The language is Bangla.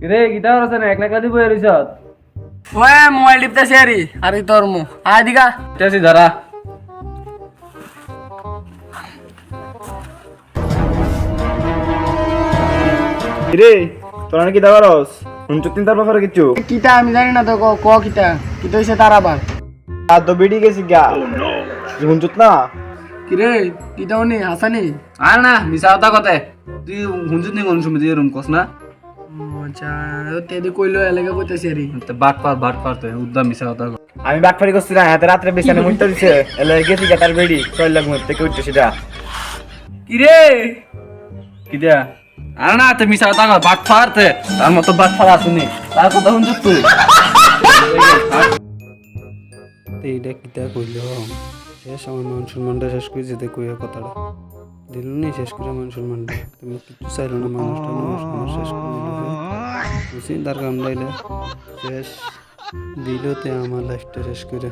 রে গিটার আছে না একলা কাদি বই রইছ ওয়ে মোবাইল টিপতেছি আরে তোর মু আয় দিগা তেছি ধরা রে তোরা নাকি দাঁড়াস শুনছো তিন তার ব্যাপারে কিছু কিতা আমি জানি না তো ক কিতা কিতা হইছে তার আবার আর তো বেড়ি গেছি গা শুনছো না কি রে কিতা উনি হাসানি আর না মিছা কথা কতে তুই হুনজুত নি কোন সময় রুম কস না আচ্ছা তেদি কইলো এলাকা কইতাছি আরে বাট পার তুই উদ্দাম মিছা কথা আমি বাটফারি করছি না হাতে রাত্রে বিছানে মুইতে দিছে এলে গেছি গা তার বেড়ি চল লাগ মতে থেকে উঠছে সেটা কি রে কি দিয়া আর না তুই মিছা কথা বাট পার তে তার মতো বাট পার আসুনি তার কথা হুনজুত তুই এইটা কিতা কইল শেষ আমার মান সম্মানটা শেষ করে যেতে কইয়া কথাটা দিল নি শেষ করে মান সম্মানটা তুমি কিছু চাইলো না মানুষটা আমার শেষ করে দিল বুঝছি তার কাম লাইলে শেষ দিল তে আমার লাইফটা শেষ করে